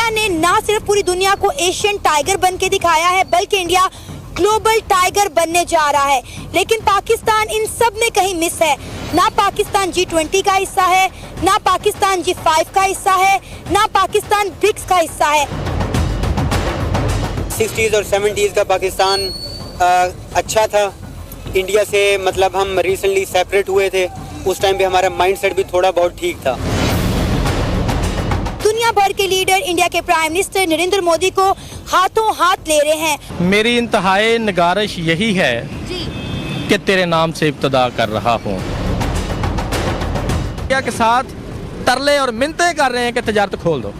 India ने ना सिर्फ पूरी दुनिया को एशियन टाइगर बन के दिखाया है, बल्कि इंडिया ग्लोबल टाइगर बनने जा रहा है। लेकिन पाकिस्तान इन सब में कहीं मिस है। ना पाकिस्तान G20 का हिस्सा है, ना पाकिस्तान G5 का हिस्सा है, ना पाकिस्तान ब्रिक्स का हिस्सा है। 60s और 70s का पाकिस्तान अच्छा था इंडिया से। मतलब हम रिसेंटली सेपरेट हुए थे, उस टाइम पे हमारा माइंडसेट भी थोड़ा बहुत ठीक था। दुनिया भर के लीडर इंडिया के प्राइम मिनिस्टर नरेंद्र मोदी को हाथों हाथ ले रहे हैं। मेरी इंतहाई निगारिश यही है कि तेरे नाम से इब्तदा कर रहा हूँ। इंडिया के साथ तरले और मिन्नतें कर रहे हैं कि तजारत खोल दो।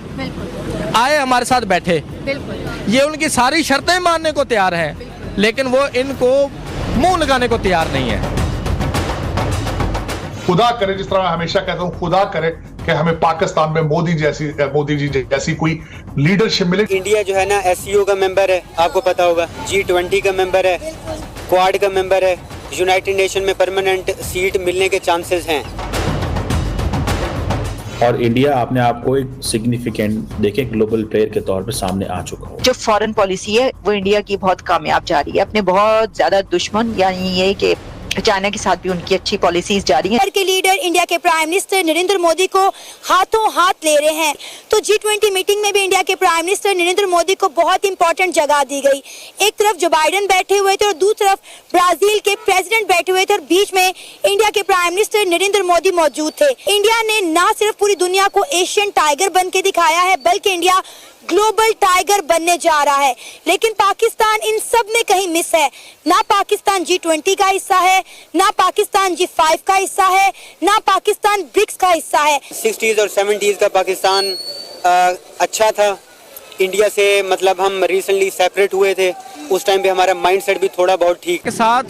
आए हमारे साथ बैठे, ये उनकी सारी शर्तें मानने को तैयार हैं, लेकिन वो इनको मुंह लगाने को तैयार नहीं है। खुदा करे, जिस तरह मैं हमेशा कहता हूँ, खुदा करे कि हमें पाकिस्तान में मोदी जी जैसी कोई लीडरशिप मिले। इंडिया जो है ना SCO का मेंबर है, आपको पता होगा, G20 का मेंबर है, क्वाड का मेंबर है, यूनाइटेड नेशन में परमानेंट सीट मिलने के चांसेस हैं। और इंडिया अपने आप को एक सिग्निफिकेंट देखे ग्लोबल प्लेयर के तौर पे सामने आ चुका हो। जो फॉरेन पॉलिसी है वो इंडिया की बहुत कामयाब जा रही है। अपने बहुत ज्यादा दुश्मन यानी ये कि चाइना के साथ भी उनकी अच्छी पॉलिसीज जारी हैं। के लीडर इंडिया के प्राइम मिनिस्टर नरेंद्र मोदी को हाथों हाथ ले रहे हैं। तो G20 मीटिंग में भी इंडिया के प्राइम मिनिस्टर नरेंद्र मोदी को बहुत इंपॉर्टेंट जगह दी गई। एक तरफ जो बाइडेन बैठे हुए थे और दूसरी तरफ ब्राजील के प्रेसिडेंट बैठे हुए थे और बीच में इंडिया के प्राइम मिनिस्टर नरेंद्र मोदी मौजूद थे। इंडिया ने ना सिर्फ पूरी दुनिया को एशियन टाइगर बन के दिखाया है, बल्कि इंडिया ग्लोबल टाइगर बनने जा रहा है। लेकिन पाकिस्तान इन सब में कहीं मिस है। ना पाकिस्तान G20 का हिस्सा है, ना पाकिस्तान G5 का हिस्सा है, ना पाकिस्तान ब्रिक्स का हिस्सा है। 60s और 70s का पाकिस्तान अच्छा था इंडिया से। मतलब हम रिसेंटली सेपरेट हुए थे, उस टाइम पे हमारा माइंडसेट भी थोड़ा बहुत ठीक के साथ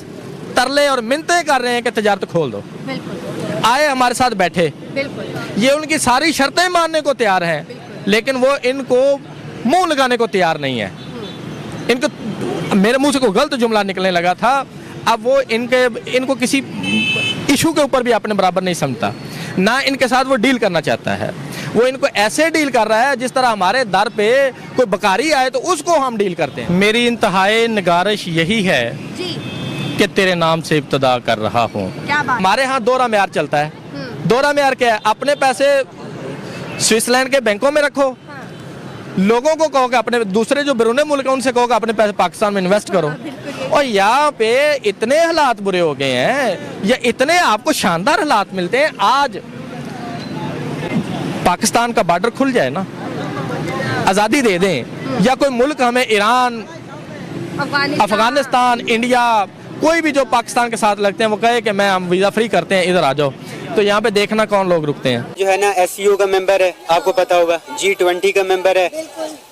तरले और मिन्नतें कर रहे हैं कि तजारत खोल दो। आए हमारे साथ बैठे, ये उनकी सारी शर्तें मानने को तैयार हैं, लेकिन वो इनको मुंह लगाने को तैयार नहीं है। इनको मेरे मुंह से कोई गलत जुमला निकलने लगा था, अब वो इनको किसी इशू के ऊपर भी अपने बराबर नहीं समझता, ना इनके साथ वो डील करना चाहता है। वो इनको ऐसे डील कर रहा है जिस तरह हमारे दर पे कोई बकारी आए तो उसको हम डील करते हैं। मेरी इंतहाई निगारिश यही है कि तेरे नाम से इब्तदा कर रहा हूँ। हमारे यहाँ दोहरा मेयार चलता है। दोहरा मेयार क्या है? अपने पैसे स्विट्जरलैंड के बैंकों में रखो, लोगों को कहो कि अपने दूसरे जो बैरूनी मुल्क है उनसे कहो कि अपने पैसे पाकिस्तान में इन्वेस्ट करो। और यहाँ पे इतने हालात बुरे हो गए हैं, या इतने आपको शानदार हालात मिलते हैं। आज पाकिस्तान का बॉर्डर खुल जाए ना, आज़ादी दे दें, या कोई मुल्क हमें ईरान, अफगानिस्तान, इंडिया, कोई भी जो पाकिस्तान के साथ लगते हैं वो कहे कि मैं हम वीज़ा फ्री करते हैं, इधर आ जाओ, तो यहाँ पे देखना कौन लोग रुकते हैं। जो है ना SCO का मेंबर है, आपको पता होगा, G20 का मेंबर है,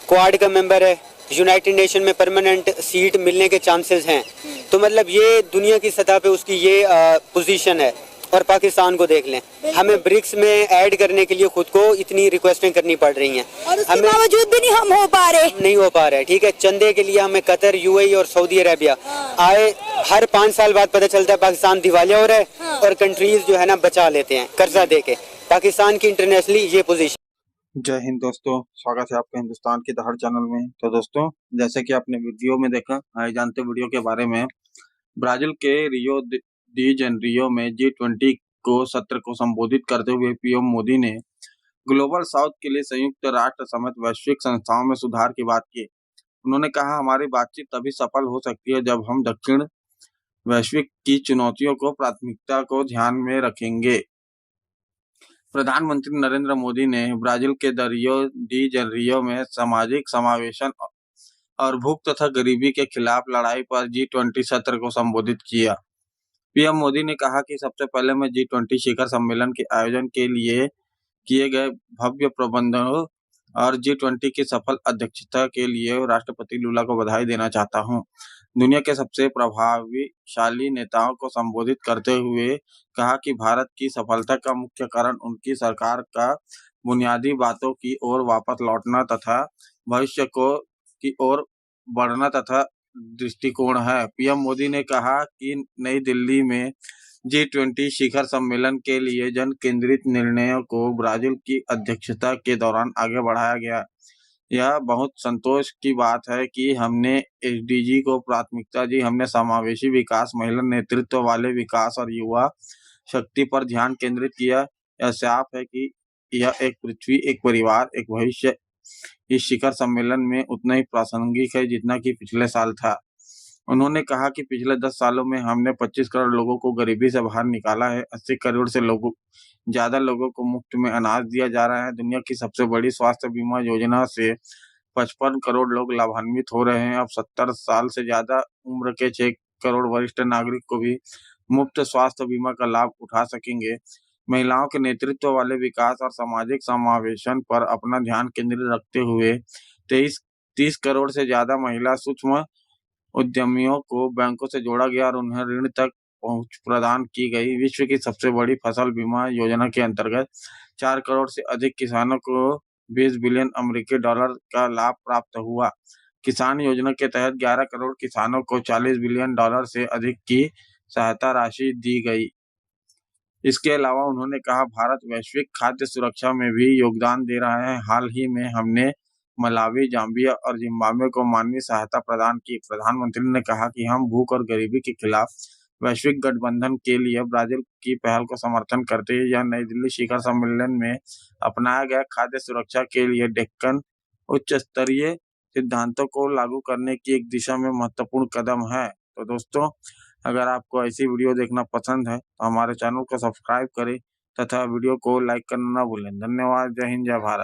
क्वाड का मेंबर है, यूनाइटेड नेशन में परमानेंट सीट मिलने के चांसेस हैं। तो मतलब ये दुनिया की सतह पे उसकी ये पोजीशन है। और पाकिस्तान को देख लें, हमें ब्रिक्स में ऐड करने के लिए खुद को इतनी रिक्वेस्टें करनी पड़ रही हैं, और उसके बावजूद भी नहीं हम हो पा रहे। ठीक है, चंदे के लिए हमें कतर, UAE और सऊदी अरेबिया आए। हर 5 साल बाद पता चलता है पाकिस्तान दिवालिया हो रहा है, और कंट्रीज जो है ना बचा लेते हैं कर्जा दे के। पाकिस्तान की इंटरनेशनली ये पोजीशन। जय हिंद दोस्तों, स्वागत है आपका हिंदुस्तान की दहर चैनल में। तो दोस्तों, जैसे कि आपने वीडियो में देखा, आए जानते वीडियो के बारे में, ब्राजील के रियो डी जेनेरियो में G20 को सत्र को संबोधित करते हुए पीएम मोदी ने ग्लोबल साउथ के लिए संयुक्त राष्ट्र समेत वैश्विक संस्थाओं में सुधार की बात की। उन्होंने कहा, हमारी बातचीत तभी सफल हो सकती है जब हम दक्षिण वैश्विक की चुनौतियों को प्राथमिकता को ध्यान में रखेंगे। प्रधानमंत्री नरेंद्र मोदी ने ब्राजील के रियो डी जेनेरियो में सामाजिक समावेशन और भूख तथा गरीबी के खिलाफ लड़ाई पर G20 सत्र को संबोधित किया। पीएम मोदी ने कहा कि सबसे पहले मैं G20 शिखर सम्मेलन के आयोजन के लिए किए गए भव्य प्रबंधों और G20 की सफल अध्यक्षता के लिए राष्ट्रपति लूला को बधाई देना चाहता हूं। दुनिया के सबसे प्रभावशाली नेताओं को संबोधित करते हुए कहा कि भारत की सफलता का मुख्य कारण उनकी सरकार का बुनियादी बातों की ओर वापस लौटना तथा भविष्य की ओर बढ़ना तथा दृष्टिकोण है। पीएम मोदी ने कहा कि नई दिल्ली में G20 शिखर सम्मेलन के लिए जन केंद्रित निर्णयों को ब्राजील की अध्यक्षता के दौरान आगे बढ़ाया गया। यह बहुत संतोष की बात है कि हमने एसडीजी को प्राथमिकता दी, हमने समावेशी विकास, महिला नेतृत्व वाले विकास और युवा शक्ति पर ध्यान केंद्रित किया। यह साफ है कि यह एक पृथ्वी, एक परिवार, एक भविष्य इस शिखर सम्मेलन में उतना ही प्रासंगिक है जितना कि पिछले साल था। उन्होंने कहा कि पिछले 10 सालों में हमने 25 करोड़ लोगों को गरीबी से बाहर निकाला है, 80 करोड़ से ज्यादा लोगों को मुफ्त में अनाज दिया जा रहा है। दुनिया की सबसे बड़ी स्वास्थ्य बीमा योजना से 55 करोड़ लोग लाभान्वित हो रहे हैं। अब 70 साल से ज्यादा उम्र के 6 करोड़ वरिष्ठ नागरिक को भी मुफ्त स्वास्थ्य बीमा का लाभ उठा सकेंगे। महिलाओं के नेतृत्व वाले विकास और सामाजिक समावेशन पर अपना ध्यान केंद्रित रखते हुए 30 करोड़ से ज्यादा महिला सूक्ष्म उद्यमियों को बैंकों से जोड़ा गया और उन्हें ऋण तक पहुंच प्रदान की गई। विश्व की सबसे बड़ी फसल बीमा योजना के अंतर्गत 4 करोड़ से अधिक किसानों को 20 बिलियन अमेरिकी डॉलर का लाभ प्राप्त हुआ। किसान योजना के तहत 11 करोड़ किसानों को 40 बिलियन डॉलर से अधिक की सहायता राशि दी गई। इसके अलावा उन्होंने कहा, भारत वैश्विक खाद्य सुरक्षा में भी योगदान दे रहा है। हाल ही में हमने मलावी, जाम्बिया और जिम्बाब्वे को मानवीय सहायता प्रदान की। प्रधानमंत्री ने कहा कि हम भूख और गरीबी के खिलाफ वैश्विक गठबंधन के लिए ब्राजील की पहल को समर्थन करते हैं। यह नई दिल्ली शिखर सम्मेलन में अपनाया गया खाद्य सुरक्षा के लिए डेक्कन उच्च स्तरीय सिद्धांतों को लागू करने की एक दिशा में महत्वपूर्ण कदम है। तो दोस्तों, अगर आपको ऐसी वीडियो देखना पसंद है तो हमारे चैनल को सब्सक्राइब करें तथा वीडियो को लाइक करना ना भूलें। धन्यवाद। जय हिंद, जय भारत।